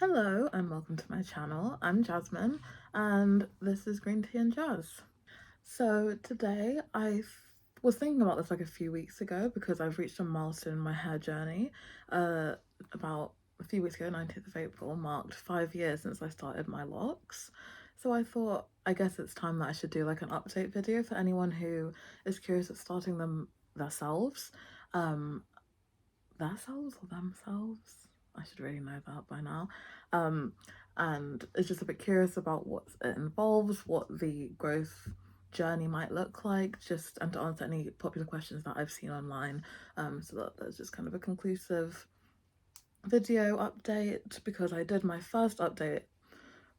Hello and welcome to my channel. I'm Jasmine and this is Green Tea and Jazz. So today I was thinking about this like a few weeks ago because I've reached a milestone in my hair journey. About a few weeks ago, 19th of April, marked 5 years since I started my locks. So I thought, I guess it's time that I should do like an update video for anyone who is curious at starting them themselves. Themselves or themselves? I should really know that by now. And it's just a bit curious about what it involves, what the growth journey might look like, just and to answer any popular questions that I've seen online, so that there's just kind of a conclusive video update, because I did my first update,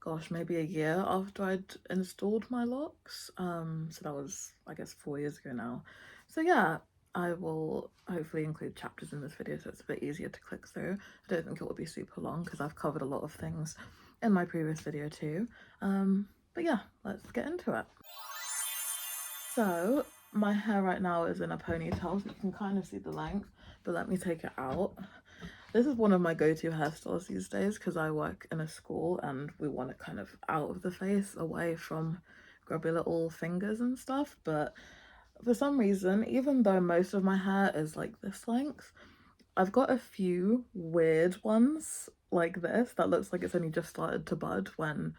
gosh, maybe a year after I'd installed my locks. So that was, I guess, 4 years ago now. So yeah, I will hopefully include chapters in this video so it's a bit easier to click through. I don't think it will be super long because I've covered a lot of things in my previous video too. But yeah, let's get into it. So my hair right now is in a ponytail, so you can kind of see the length, but let me take it out. This is one of my go-to hairstyles these days because I work in a school and we want it kind of out of the face, away from grubby little fingers and stuff. But for some reason, even though most of my hair is like this length, I've got a few weird ones like this that looks like it's only just started to bud when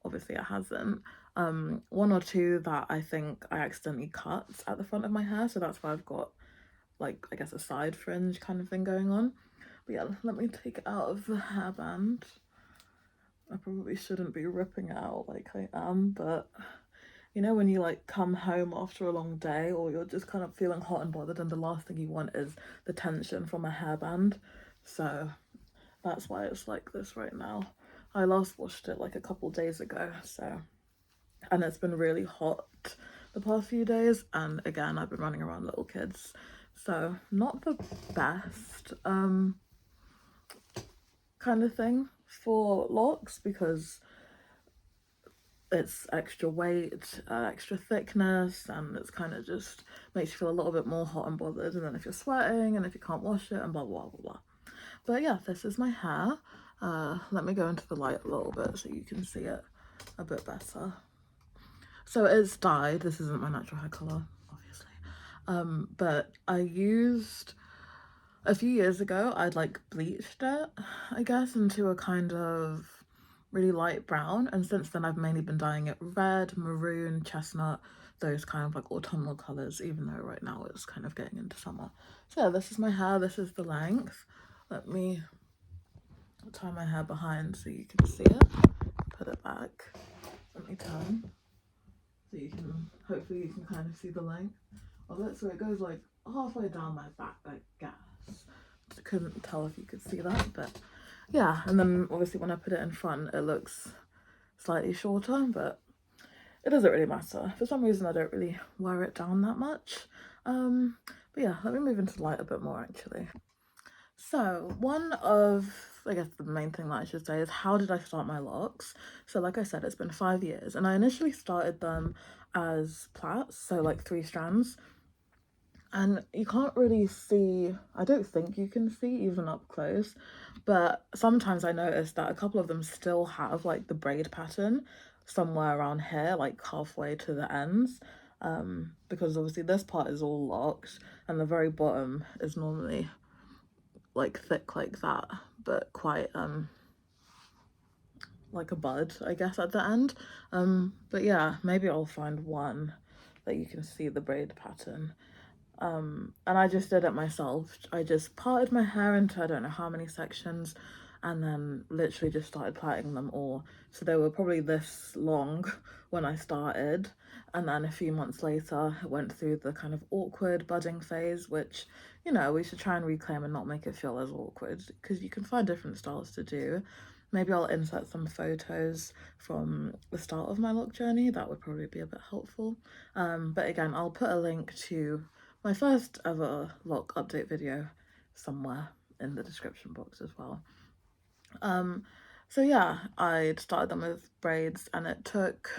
obviously it hasn't. One or two that I think I accidentally cut at the front of my hair, so that's why I've got like, I guess, a side fringe kind of thing going on. But yeah, let me take it out of the hairband. I probably shouldn't be ripping it out like I am, but you know when you like come home after a long day or you're just kind of feeling hot and bothered and the last thing you want is the tension from a hairband. So that's why it's like this right now. I last washed it like a couple days ago, so, and it's been really hot the past few days, and again I've been running around little kids, so not the best kind of thing for locks because it's extra weight, extra thickness, and it's kind of just makes you feel a little bit more hot and bothered, and then if you're sweating and if you can't wash it and blah blah blah blah. But yeah, this is my hair. Let me go into the light a little bit so you can see it a bit better. So it's dyed. This isn't my natural hair color, obviously. But I used, a few years ago, I'd like bleached it, I guess, into a kind of really light brown, and since then I've mainly been dyeing it red, maroon, chestnut, those kind of like autumnal colors, even though right now it's kind of getting into summer. So yeah, this is my hair, this is the length. Let me tie my hair behind so you can see it, put it back, let me turn so you can, hopefully you can kind of see the length of it. So it goes like halfway down my back, I guess. I couldn't tell if you could see that, but yeah. And then obviously when I put it in front it looks slightly shorter, but it doesn't really matter. For some reason I don't really wear it down that much. But yeah, let me move into the light a bit more actually. So one of, I guess the main thing that I should say is, how did I start my locks? So like I said, it's been 5 years and I initially started them as plaits, so like 3 strands. And you can't really see, I don't think you can see even up close, but sometimes I notice that a couple of them still have like the braid pattern somewhere around here, like halfway to the ends, because obviously this part is all locked and the very bottom is normally like thick like that, but quite like a bud, I guess, at the end. But yeah, maybe I'll find one that you can see the braid pattern. And I just did it myself. I just parted my hair into I don't know how many sections and then literally just started plaiting them all. So they were probably this long when I started, and then a few months later it went through the kind of awkward budding phase, which, you know, we should try and reclaim and not make it feel as awkward because you can find different styles to do. Maybe I'll insert some photos from the start of my lock journey. That would probably be a bit helpful. But again, I'll put a link to my first ever lock update video somewhere in the description box as well. So yeah, I started them with braids and it took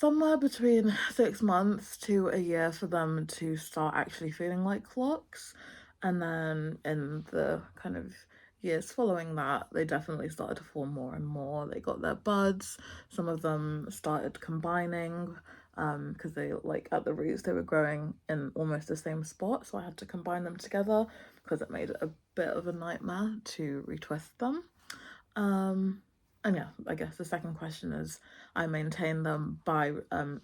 somewhere between 6 months to a year for them to start actually feeling like locks. And then in the kind of years following that, they definitely started to form more and more. They got their buds. Some of them started combining because they, like, at the roots, they were growing in almost the same spot. So I had to combine them together because it made it a bit of a nightmare to retwist them. And yeah, I guess the second question is I maintain them by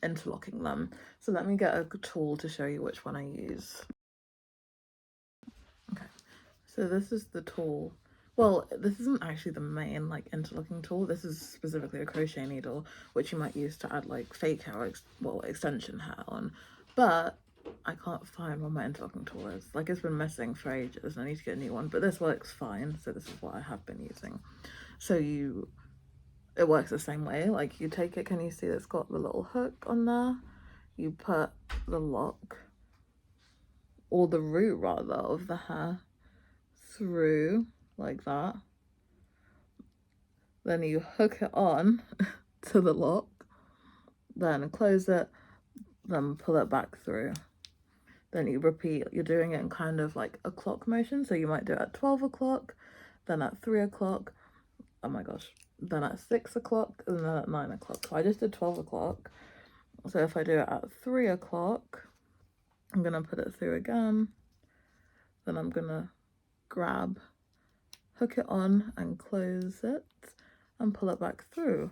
interlocking them. So let me get a tool to show you which one I use. Okay, so this is the tool. Well, this isn't actually the main like interlocking tool. This is specifically a crochet needle, which you might use to add like fake hair or extension hair on. But I can't find where my interlocking tool is. Like, it's been missing for ages and I need to get a new one, but this works fine. So this is what I have been using. So it works the same way. Like, you take it, can you see it's got the little hook on there? You put the lock, or the root rather, of the hair through like that. Then you hook it on to the lock, then close it, then pull it back through. Then you repeat, you're doing it in kind of like a clock motion. So you might do it at 12 o'clock, then at 3 o'clock, oh my gosh, then at 6 o'clock, and then at 9 o'clock. So I just did 12 o'clock. So if I do it at 3 o'clock, I'm gonna put it through again. Then I'm gonna grab, hook it on and close it and pull it back through.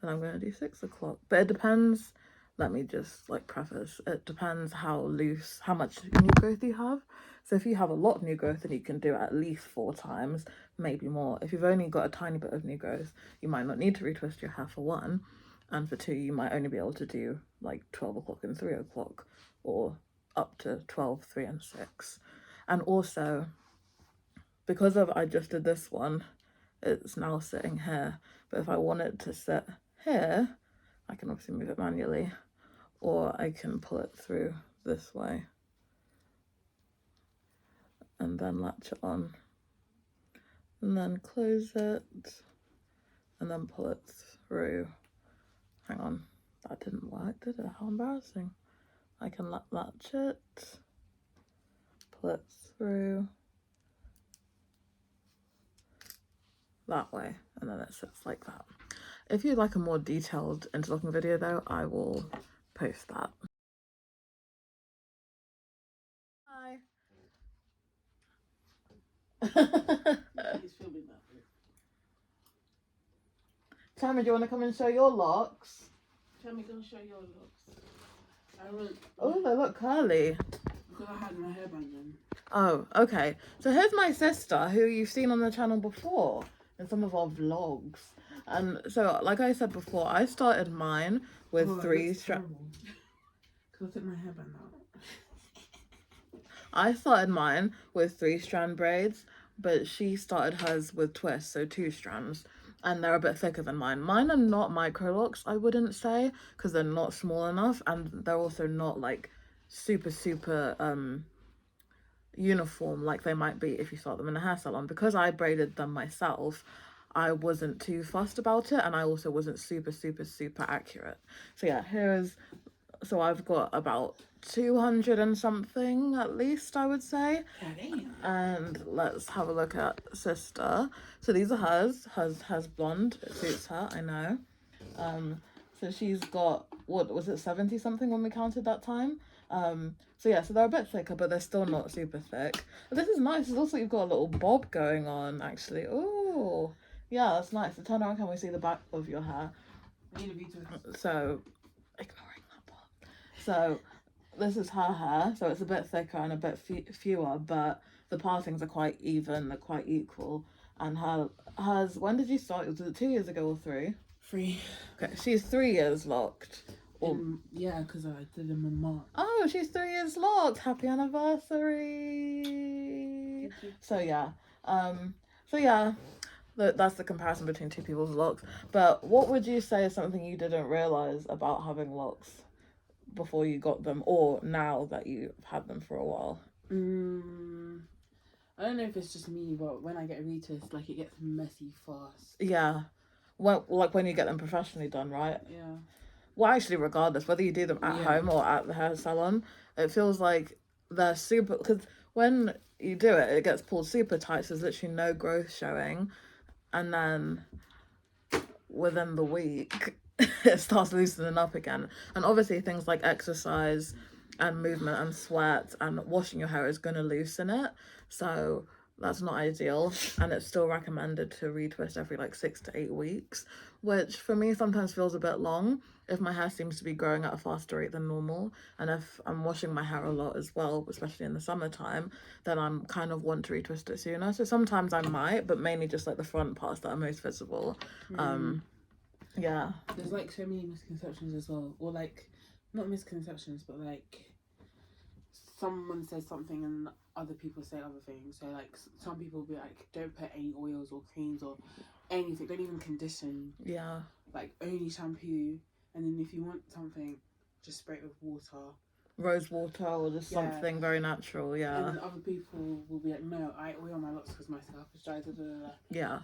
Then I'm gonna do 6 o'clock. But it depends, let me just like preface, it depends how loose, how much new growth you have. So if you have a lot of new growth, then you can do it at least 4 times, maybe more. If you've only got a tiny bit of new growth, you might not need to retwist your hair for 1. And for 2, you might only be able to do like 12 o'clock and 3 o'clock, or up to 12, 3 and 6. And also, because I just did this one, it's now sitting here. But if I want it to sit here, I can obviously move it manually, or I can pull it through this way and then latch it on, and then close it, and then pull it through. Hang on, that didn't work, did it? How embarrassing. I can latch it, pull it through that way, and then it sits like that. If you'd like a more detailed interlocking video though, I will post that. Hi. Tammy, do you want to come and show your locks? Tammy, go show your looks. Oh, they look curly. Because I had my hairband on. Oh, okay. So here's my sister, who you've seen on the channel before in some of our vlogs. And so, like I said before, I started mine with 3 strands. Because I took my hairband out. I started mine with 3-strand braids, but she started hers with twists, so 2 strands. And they're a bit thicker than mine. Mine are not micro locks, I wouldn't say, because they're not small enough, and they're also not like super uniform like they might be if you start them in a hair salon. Because I braided them myself, I wasn't too fussed about it, and I also wasn't super accurate. So yeah, so I've got about 200 and something at least, I would say. Damn. And let's have a look at sister. So these are hers. Hers blonde. It suits her, I know. So she's got, what was it, 70 something when we counted that time. So yeah, so they're a bit thicker, but they're still not super thick. But this is nice. It's also, you've got a little bob going on, actually. Oh, yeah, that's nice. So turn around, can we see the back of your hair? I need a retwist. So, ignoring that part. So this is her hair, so it's a bit thicker and a bit fewer, but the partings are quite even, they're quite equal. And hers, when did you start? Was it 2 years ago or 3? 3. Okay, she's 3 years locked. Yeah, because I did them in March. Oh, she's 3 years locked. Happy anniversary. So yeah, that's the comparison between 2 people's locks. But what would you say is something you didn't realize about having locks before you got them, or now that you've had them for a while? I don't know if it's just me, but when I get a retwist, like, it gets messy fast. Yeah. Well, like when you get them professionally done, right? Yeah. well, actually, regardless, whether you do them at home or at the hair salon, it feels like they're super, because when you do it, it gets pulled super tight, so there's literally no growth showing. And then within the week, it starts loosening up again. And obviously, things like exercise and movement and sweat and washing your hair is going to loosen it. So that's not ideal. And it's still recommended to retwist every like 6 to 8 weeks, which for me sometimes feels a bit long if my hair seems to be growing at a faster rate than normal. And if I'm washing my hair a lot as well, especially in the summertime, then I'm kind of want to retwist it sooner. So sometimes I might, but mainly just like the front parts that are most visible. Yeah. There's like so many misconceptions as well, or like not misconceptions, but like someone says something and other people say other things. So like some people will be like, don't put any oils or creams or anything. Don't even condition. Yeah. Like only shampoo, and then if you want something, just spray it with water. Rose water or just something very natural. Yeah. And then other people will be like, no, I oil my locks because my scalp is dry. Yeah.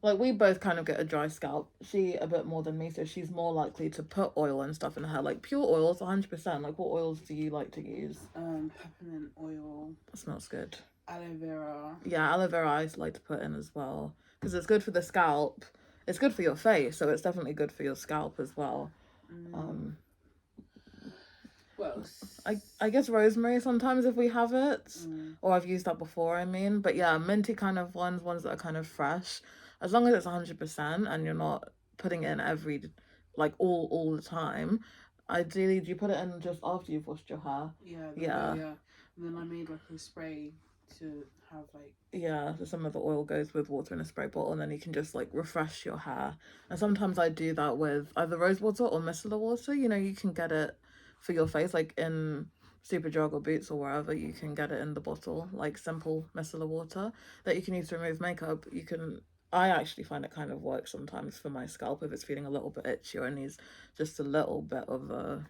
Like, we both kind of get a dry scalp. She a bit more than me, so she's more likely to put oil and stuff in her. Like, pure oils, 100%. Like, what oils do you like to use? Peppermint oil. That smells good. Aloe vera. Yeah, aloe vera I like to put in as well. Because it's good for the scalp. It's good for your face, so it's definitely good for your scalp as well. What else? I guess rosemary sometimes if we have it. Or I've used that before, I mean. But yeah, minty kind of ones that are kind of fresh. As long as it's 100% and you're not putting it in every, like, all the time. Ideally, do you put it in just after you've washed your hair? Yeah. And then I made like a spray to have like... Yeah, so some of the oil goes with water in a spray bottle, and then you can just like refresh your hair. And sometimes I do that with either rose water or micellar water. You know, you can get it for your face, like in Superdrug or Boots or wherever. You can get it in the bottle, like simple micellar water that you can use to remove makeup. I actually find it kind of works sometimes for my scalp if it's feeling a little bit itchy or it needs just a little bit of a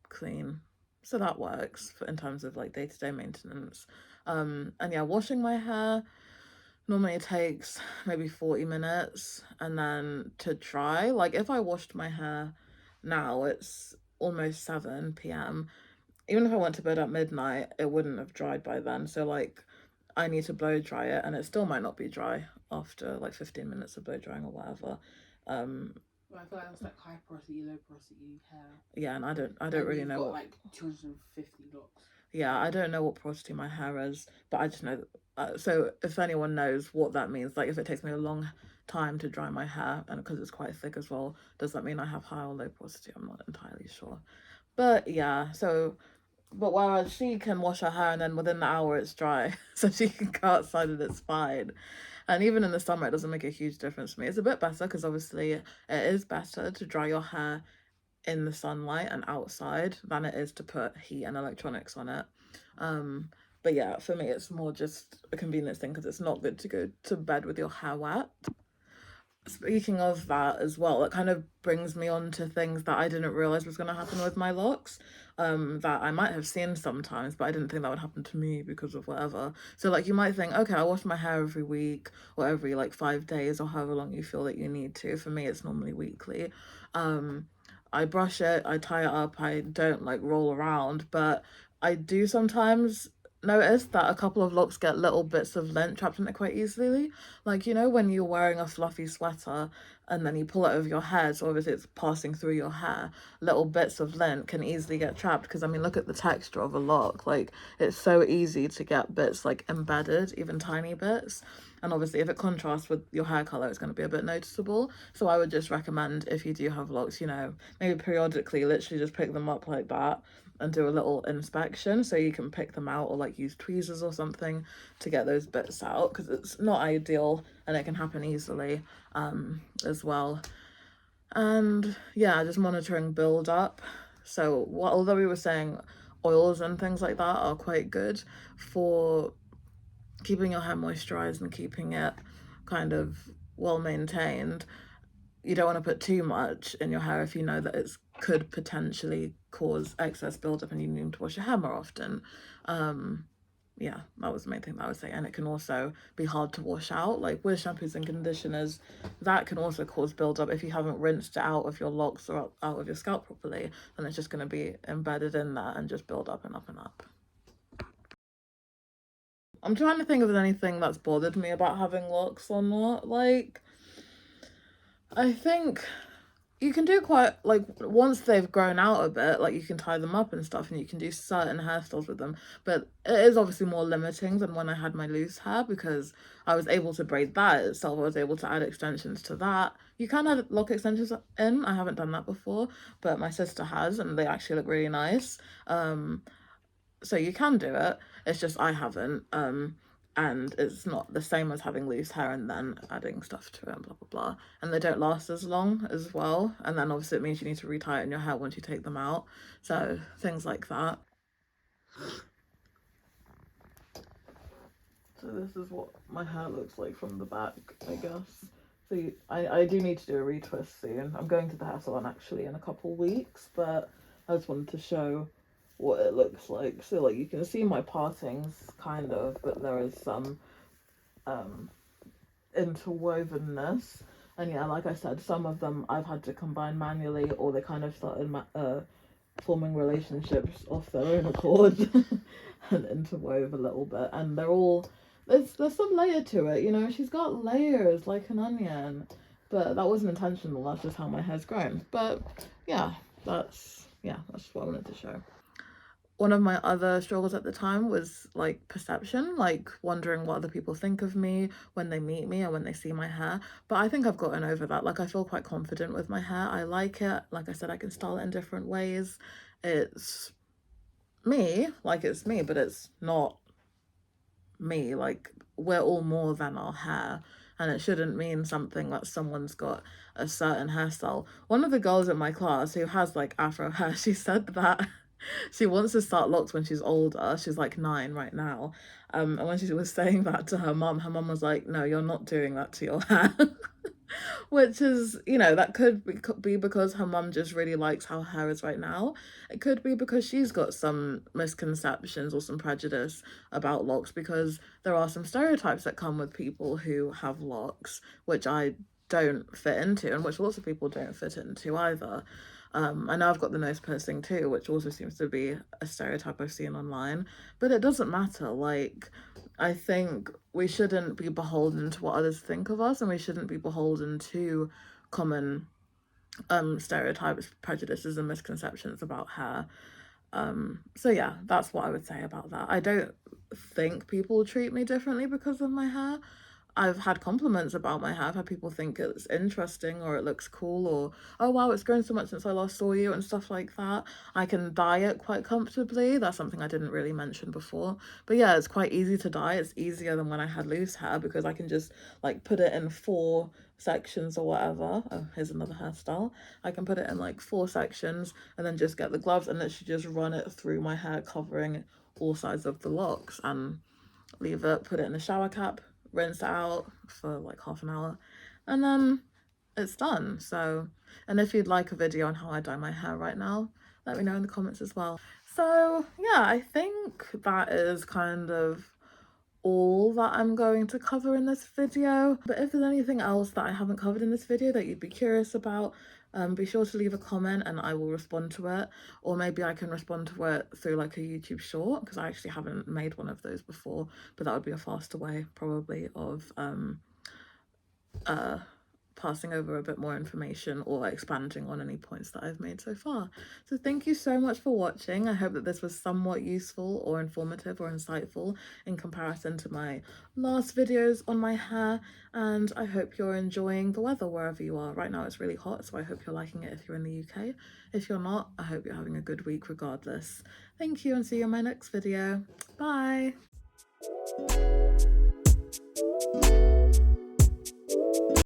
clean. So that works in terms of like day-to-day maintenance. And yeah, washing my hair normally it takes maybe 40 minutes, and then to dry, like if I washed my hair now, it's almost 7 p.m. Even if I went to bed at midnight, it wouldn't have dried by then. So like I need to blow dry it, and it still might not be dry after like 15 minutes of blow drying or whatever. I feel like that's like high porosity, low porosity hair. Yeah, and I don't really know what, like 250 locks. Yeah, I don't know what porosity my hair is, but I just know that, so if anyone knows what that means, like if it takes me a long time to dry my hair, and because it's quite thick as well, does that mean I have high or low porosity? I'm not entirely sure. But yeah, but whereas she can wash her hair and then within the hour it's dry, so she can go outside and it's fine. And even in the summer, it doesn't make a huge difference to me. It's a bit better because obviously it is better to dry your hair in the sunlight and outside than it is to put heat and electronics on it. But yeah, for me, it's more just a convenience thing because it's not good to go to bed with your hair wet. Speaking of that as well, it kind of brings me on to things that I didn't realize was going to happen with my locks, that I might have seen sometimes, but I didn't think that would happen to me because of whatever. So like you might think, okay, I wash my hair every week or every like 5 days or however long you feel that you need to. For me, it's normally weekly. I brush it, I tie it up, I don't like roll around, but I do sometimes notice that a couple of locks get little bits of lint trapped in it quite easily. Like, you know, when you're wearing a fluffy sweater and then you pull it over your head, so obviously it's passing through your hair, little bits of lint can easily get trapped. Because I mean, look at the texture of a lock, like it's so easy to get bits like embedded, even tiny bits. And obviously if it contrasts with your hair color, it's going to be a bit noticeable. So I would just recommend, if you do have locks, you know, maybe periodically literally just pick them up like that and do a little inspection so you can pick them out, or like use tweezers or something to get those bits out, because it's not ideal and it can happen easily as well. And yeah, just monitoring build up. So although we were saying oils and things like that are quite good for keeping your hair moisturized and keeping it kind of well maintained, you don't want to put too much in your hair if you know that it could potentially cause excess buildup and you need to wash your hair more often. yeah, that was the main thing that I would say. And it can also be hard to wash out. Like with shampoos and conditioners, that can also cause buildup if you haven't rinsed it out of your locks or out of your scalp properly. Then it's just going to be embedded in there and just build up and up and up. I'm trying to think if there's anything that's bothered me about having locks or not. Like, I think you can do quite, like, once they've grown out a bit, like, you can tie them up and stuff, and you can do certain hairstyles with them, but it is obviously more limiting than when I had my loose hair, because I was able to braid that itself. I was able to add extensions to that. You can add lock extensions in. I haven't done that before, but my sister has, and they actually look really nice. So you can do it, it's just I haven't. And it's not the same as having loose hair and then adding stuff to it and blah blah blah. And they don't last as long as well. And then obviously it means you need to retighten your hair once you take them out. So things like that. So this is what my hair looks like from the back, I guess. So I do need to do a retwist soon. I'm going to the hair salon actually in a couple weeks, but I just wanted to show what it looks like. So like you can see my partings kind of, but there is some interwovenness. And yeah, like I said, some of them I've had to combine manually, or they kind of started forming relationships off their own accord and interwove a little bit. And they're all, there's some layer to it, you know. She's got layers like an onion, but that wasn't intentional. That's just how my hair's grown. But yeah, that's what I wanted to show. One of my other struggles at the time was like perception, like wondering what other people think of me when they meet me or when they see my hair. But I think I've gotten over that. Like I feel quite confident with my hair. I like it. Like I said, I can style it in different ways. It's me, like it's me, but it's not me. Like we're all more than our hair. And it shouldn't mean something that someone's got a certain hairstyle. One of the girls in my class who has like afro hair, she said that she wants to start locks when she's older. She's like 9 right now. And when she was saying that to her mum was like, no, you're not doing that to your hair. Which is, you know, that could be because her mum just really likes how her hair is right now. It could be because she's got some misconceptions or some prejudice about locks, because there are some stereotypes that come with people who have locks, which I don't fit into, and which lots of people don't fit into either. I know I've got the nose piercing too, which also seems to be a stereotype I've seen online, but it doesn't matter. Like, I think we shouldn't be beholden to what others think of us, and we shouldn't be beholden to common stereotypes, prejudices, and misconceptions about hair. So yeah, that's what I would say about that. I don't think people treat me differently because of my hair. I've had compliments about my hair. I've had people think it's interesting or it looks cool, or oh wow, it's grown so much since I last saw you and stuff like that. I can dye it quite comfortably. That's something I didn't really mention before. But yeah, it's quite easy to dye. It's easier than when I had loose hair because I can just like put it in 4 sections or whatever. Oh, here's another hairstyle. I can put it in like 4 sections and then just get the gloves and literally just run it through my hair, covering all sides of the locks, and leave it, put it in a shower cap, rinse it out for like half an hour, and then it's done. So, and if you'd like a video on how I dye my hair right now, let me know in the comments as well. So yeah, I think that is kind of all that I'm going to cover in this video. But if there's anything else that I haven't covered in this video that you'd be curious about, be sure to leave a comment and I will respond to it. Or maybe I can respond to it through like a YouTube short, because I actually haven't made one of those before, but that would be a faster way probably of passing over a bit more information or expanding on any points that I've made so far. So thank you so much for watching. I hope that this was somewhat useful or informative or insightful in comparison to my last videos on my hair, and I hope you're enjoying the weather wherever you are. Right now it's really hot, so I hope you're liking it if you're in the UK. If you're not, I hope you're having a good week regardless. Thank you, and see you in my next video. Bye!